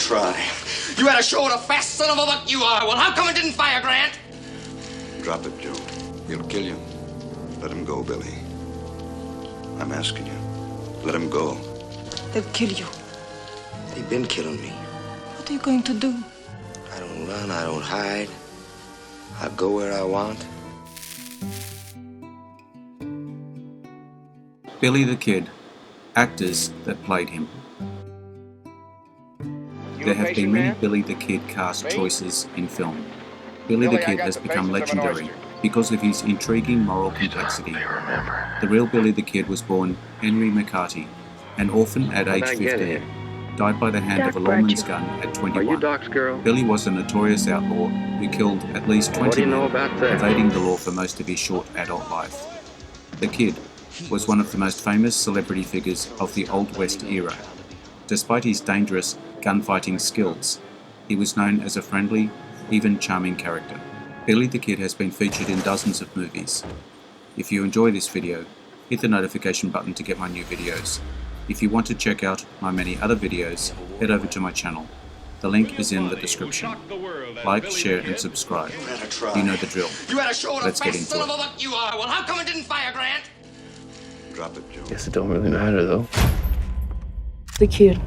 try. You had a show what a fast son of a buck you are. Well, how come it didn't fire, Grant? Drop it, Joe. He'll kill you. Let him go, Billy. I'm asking you. Let him go. They'll kill you. They've been killing me. What are you going to do? I don't run, I don't hide. I go where I want. Billy the Kid, actors that played him. There have been many Billy the Kid cast choices in film. Billy the Kid has become legendary because of his intriguing moral complexity. The real Billy the Kid was born Henry McCarty, an orphan at age 15, died by the hand of a lawman's gun at 21. Billy was a notorious outlaw who killed at least 20 men, evading the law for most of his short adult life. The Kid was one of the most famous celebrity figures of the Old West era. Despite his dangerous gunfighting skills, he was known as a friendly, even charming character. Billy the Kid has been featured in dozens of movies. If you enjoy this video, hit the notification button to get my new videos. If you want to check out my many other videos, head over to my channel. The link is in the description. Like, share, and subscribe. You know the drill. Let's get into it. You are. Well, how come it didn't fire, Grant? Drop it, Joe. Guess it don't really matter, though. The Kid.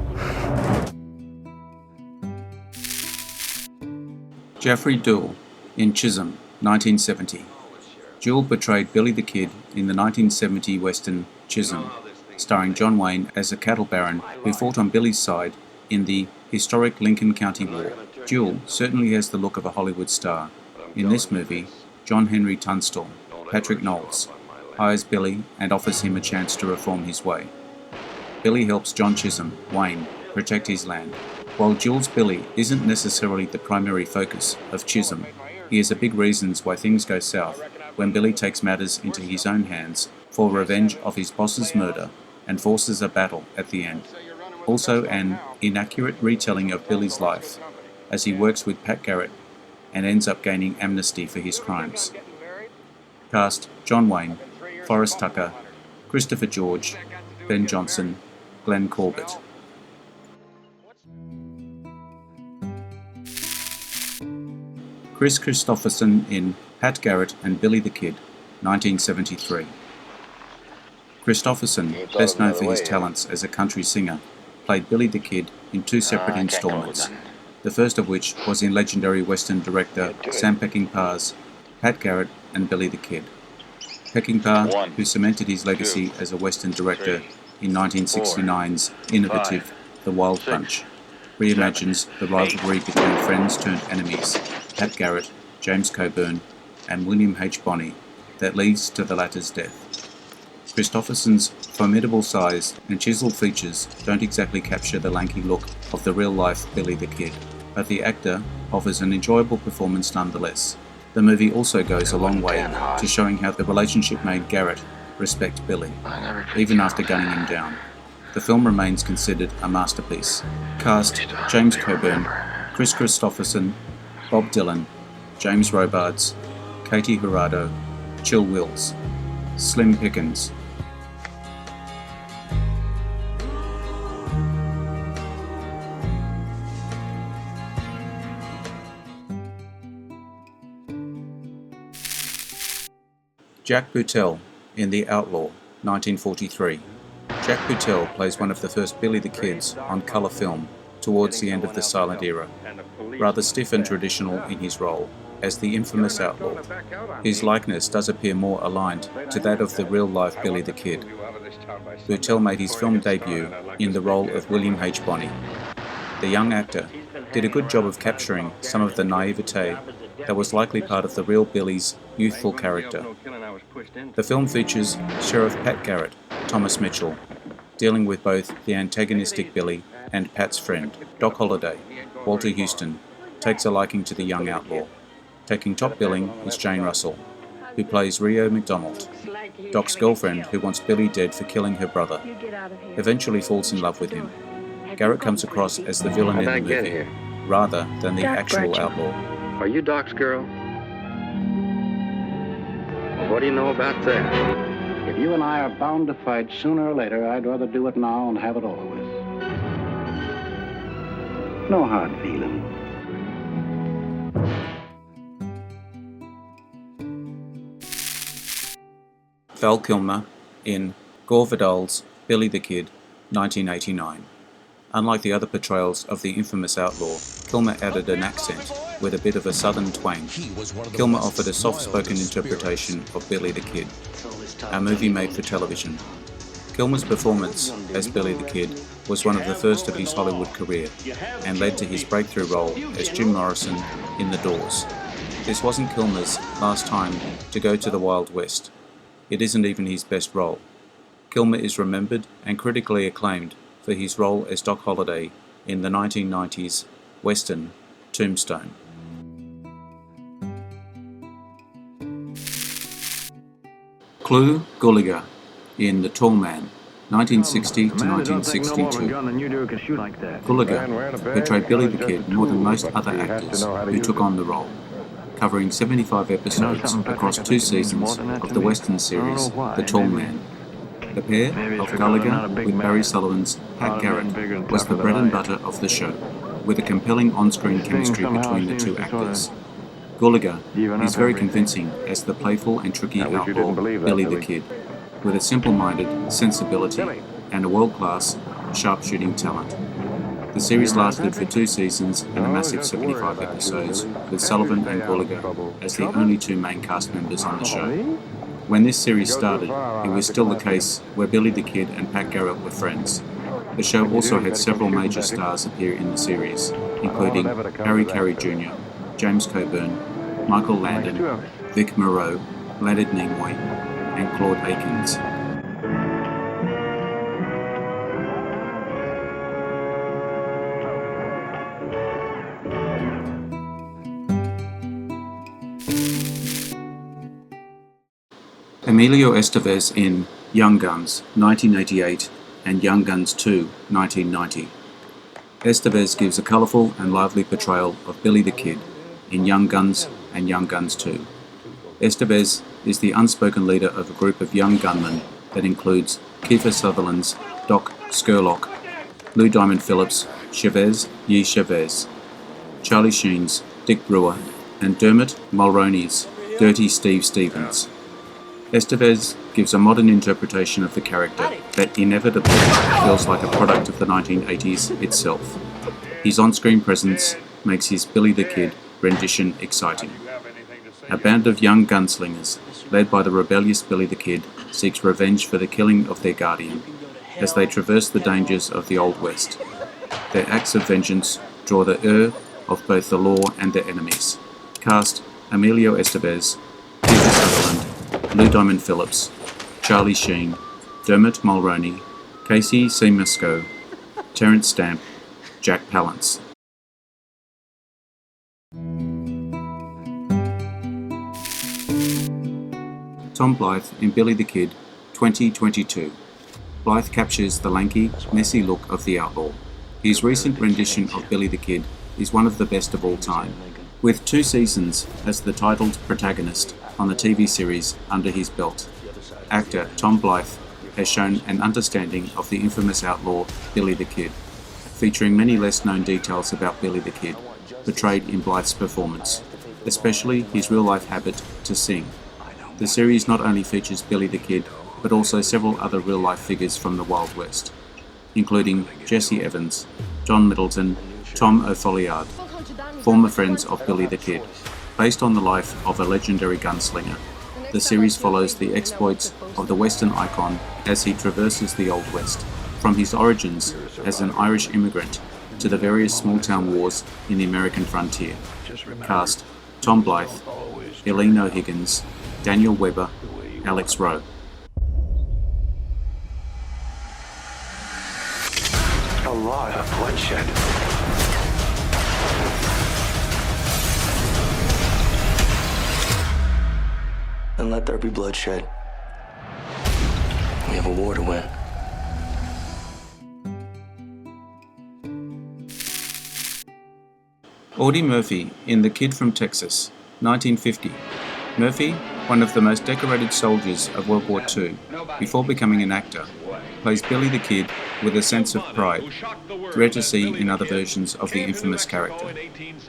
Jeffrey Deuel in Chisholm, 1970. Deuel portrayed Billy the Kid in the 1970 western Chisholm, starring John Wayne as a cattle baron who fought on Billy's side in the historic Lincoln County War. Deuel certainly has the look of a Hollywood star. In this movie, John Henry Tunstall, Patrick Knowles, hires Billy and offers him a chance to reform his way. Billy helps John Chisholm, Wayne, protect his land. While Deuel's Billy isn't necessarily the primary focus of Chisholm, he has a big reasons why things go south when Billy takes matters into his own hands for revenge of his boss's murder and forces a battle at the end. Also an inaccurate retelling of Billy's life as he works with Pat Garrett and ends up gaining amnesty for his crimes. Cast: John Wayne, Forrest Tucker, Christopher George, Ben Johnson, Glenn Corbett. Chris Christopherson in Pat Garrett and Billy the Kid, 1973. Christopherson, best known for his talents as a country singer, played Billy the Kid in two separate installments, the first of which was in legendary Western director Sam Peckinpah's Pat Garrett and Billy the Kid. Peckinpah, who cemented his legacy as a Western director in 1969's innovative The Wild Bunch, reimagines the rivalry between friends turned enemies, Pat Garrett, James Coburn, and William H. Bonney, that leads to the latter's death. Christopherson's formidable size and chiseled features don't exactly capture the lanky look of the real-life Billy the Kid, but the actor offers an enjoyable performance nonetheless. The movie also goes a long way to showing how the relationship made Garrett respect Billy, even after gunning him down. The film remains considered a masterpiece. Cast: James Coburn, Chris Christopherson, Bob Dylan, James Robards, Katie Jurado, Chill Wills, Slim Pickens. Jack Butel in The Outlaw, 1943. Jack Butel plays one of the first Billy the Kids on colour film towards the end of the silent era, rather stiff and traditional in his role as the infamous outlaw. His likeness does appear more aligned to that of the real-life Billy the Kid. Butel made his film debut in the role of William H. Bonney. The young actor did a good job of capturing some of the naivete that was likely part of the real Billy's youthful character. The film features Sheriff Pat Garrett, Thomas Mitchell, dealing with both the antagonistic Billy and Pat's friend, Doc Holliday. Walter Houston takes a liking to the young outlaw. Taking top billing is Jane Russell, who plays Rio McDonald, Doc's girlfriend who wants Billy dead for killing her brother, eventually falls in love with him. Garrett comes across as the villain in the movie, rather than the actual outlaw. Are you Doc's girl? Well, what do you know about that? If you and I are bound to fight sooner or later, I'd rather do it now and have it over with. No hard feelings. Val Kilmer in Gore Vidal's Billy the Kid, 1989. Unlike the other portrayals of the infamous outlaw, Kilmer added an accent with a bit of a southern twang. Kilmer offered a soft-spoken interpretation of Billy the Kid, a movie made for television. Kilmer's performance as Billy the Kid was one of the first of his Hollywood career and led to his breakthrough role as Jim Morrison in The Doors. This wasn't Kilmer's last time to go to the Wild West. It isn't even his best role. Kilmer is remembered and critically acclaimed for his role as Doc Holliday in the 1990s western Tombstone. Clu Gulager in The Tall Man, 1960 to 1962. Gulager portrayed Billy the Kid more than most other actors who took on the role, covering 75 episodes across 2 seasons of the Western series The Tall Man. The pair of Gulager with Barry Sullivan's Pat Garrett was the bread and butter of the show, with a compelling on-screen chemistry between the 2 actors. Gulager is very convincing as the playful and tricky outlaw Billy the Kid, with a simple-minded sensibility and a world-class sharpshooting talent. The series lasted for 2 seasons and a massive 75 episodes, with Sullivan and Gulager as the only 2 main cast members on the show. When this series started, it was still the case where Billy the Kid and Pat Garrett were friends. The show also had several major stars appear in the series, including Harry Carey Jr., James Coburn, Michael Landon, Vic Morrow, Leonard Nimoy, and Claude Akins. Emilio Estevez in Young Guns, 1988, and Young Guns 2, 1990. Estevez gives a colourful and lively portrayal of Billy the Kid in Young Guns and Young Guns 2. Estevez is the unspoken leader of a group of young gunmen that includes Kiefer Sutherland's Doc Scurlock, Lou Diamond Phillips' Chavez Ye Chavez, Charlie Sheen's Dick Brewer, and Dermot Mulroney's Dirty Steve Stevens. Estevez gives a modern interpretation of the character that inevitably feels like a product of the 1980s itself. His on-screen presence makes his Billy the Kid rendition exciting. A band of young gunslingers, led by the rebellious Billy the Kid, seeks revenge for the killing of their guardian, as they traverse the dangers of the Old West. Their acts of vengeance draw the ire of both the law and their enemies. Cast: Emilio Estevez, Kiefer Sutherland, Lou Diamond Phillips, Charlie Sheen, Dermot Mulroney, Casey Seamusco, Terence Stamp, Jack Palance. Tom Blythe in Billy the Kid, 2022. Blythe captures the lanky, messy look of the outlaw. His recent rendition of Billy the Kid is one of the best of all time. With 2 seasons as the titled protagonist on the TV series under his belt, actor Tom Blythe has shown an understanding of the infamous outlaw Billy the Kid, featuring many less-known details about Billy the Kid portrayed in Blythe's performance, especially his real-life habit to sing. The series not only features Billy the Kid, but also several other real-life figures from the Wild West, including Jesse Evans, John Middleton, Tom O'Folliard, former friends of Billy the Kid. Based on the life of a legendary gunslinger, the series follows the exploits of the Western icon as he traverses the Old West, from his origins as an Irish immigrant to the various small-town wars in the American frontier. Cast: Tom Blythe, Eileen O'Higgins, Daniel Webber, Alex Rowe. A lot of bloodshed. And let there be bloodshed. We have a war to win. Audie Murphy in The Kid from Texas, 1950. Murphy, one of the most decorated soldiers of World War II, before becoming an actor, plays Billy the Kid with a sense of pride, rare to see in other versions of the infamous character.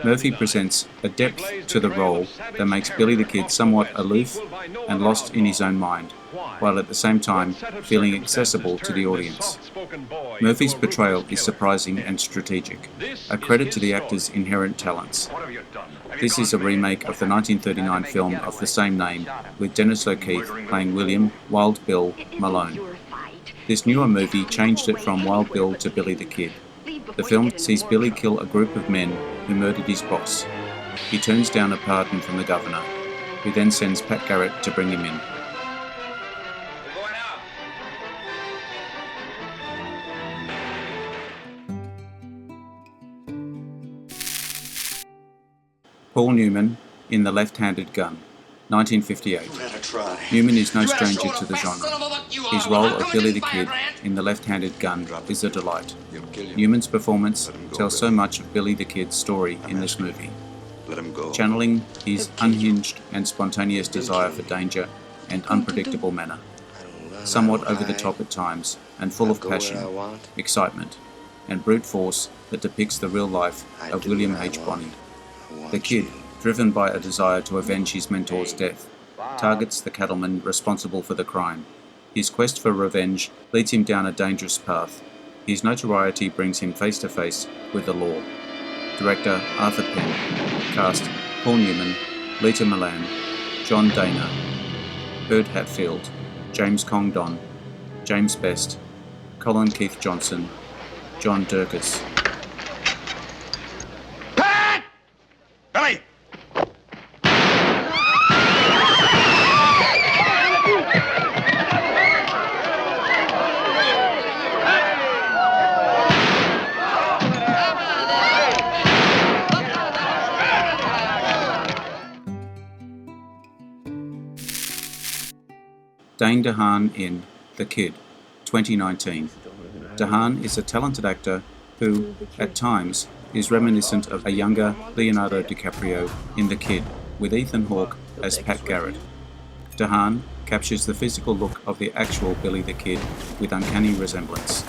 Murphy presents a depth to the role that makes Billy the Kid somewhat aloof and lost in his own mind, while at the same time feeling accessible to the audience. Murphy's portrayal is surprising and strategic, a credit to the actor's inherent talents. This is a remake of the 1939 film of the same name, with Dennis O'Keefe playing William Wild Bill Malone. This newer movie changed it from Wild Bill to Billy the Kid. The film sees Billy kill a group of men who murdered his boss. He turns down a pardon from the governor, who then sends Pat Garrett to bring him in. Paul Newman in The Left-Handed Gun, 1958. Newman is no stranger to the genre. His role of Billy the Kid in The Left-Handed Gun is a delight. Newman's performance tells so much of Billy the Kid's story in this movie, channeling his unhinged and spontaneous desire for danger and unpredictable manner, somewhat over the top at times and full of passion, excitement, and brute force that depicts the real life of William H. Bonney. The Kid, driven by a desire to avenge his mentor's death, targets the cattleman responsible for the crime. His quest for revenge leads him down a dangerous path. His notoriety brings him face to face with the law. Director Arthur Penn cast Paul Newman, Lita Milan, John Dana, Herb Hatfield, James Congdon, James Best, Colin Keith Johnson, John Durkis. Billy! Dane DeHaan in The Kid, 2019. DeHaan is a talented actor who, at times, is reminiscent of a younger Leonardo DiCaprio in The Kid, with Ethan Hawke as Pat Garrett. DeHaan captures the physical look of the actual Billy the Kid with uncanny resemblance.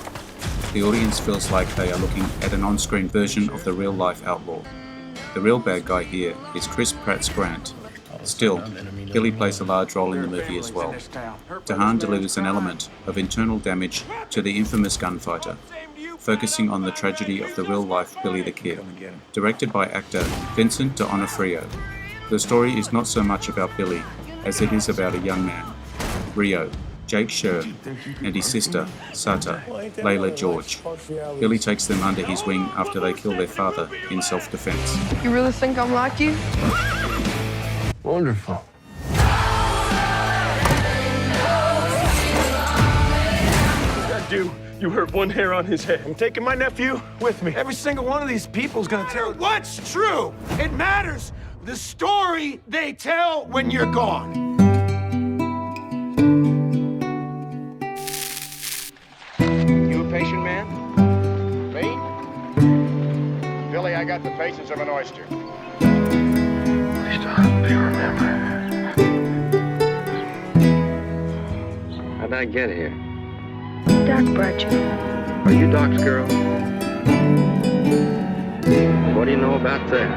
The audience feels like they are looking at an on-screen version of the real-life outlaw. The real bad guy here is Chris Pratt's Grant. Still, Billy plays a large role in the movie as well. DeHaan delivers an element of internal damage to the infamous gunfighter, focusing on the tragedy of the real-life Billy the Kid. Directed by actor Vincent D'Onofrio, the story is not so much about Billy as it is about a young man, Rio, Jake Sher, and his sister, Sata, Layla George. Billy takes them under his wing after they kill their father in self-defense. You really think I'm like you? Wonderful. That dude, you hurt one hair on his head. I'm taking my nephew with me. Every single one of these people's gonna tell what's true. It matters the story they tell when you're gone. You a patient man? Me? Billy, I got the patience of an oyster. Please don't be remembered. How'd I get here? Doc brought you. Are you Doc's girl? What do you know about that?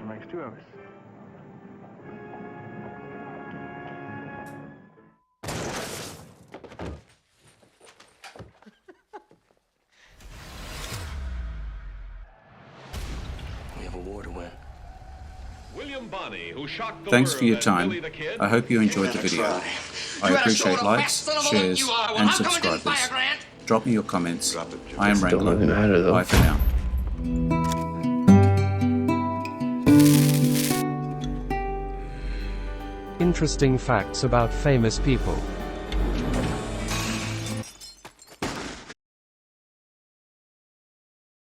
Makes two of us. We have a war to win. Thanks for your time. I hope you enjoyed the video. I appreciate likes, shares, and subscribers. Drop me your comments. I am Wrangler. really matter, though. Bye for now. Interesting facts about famous people.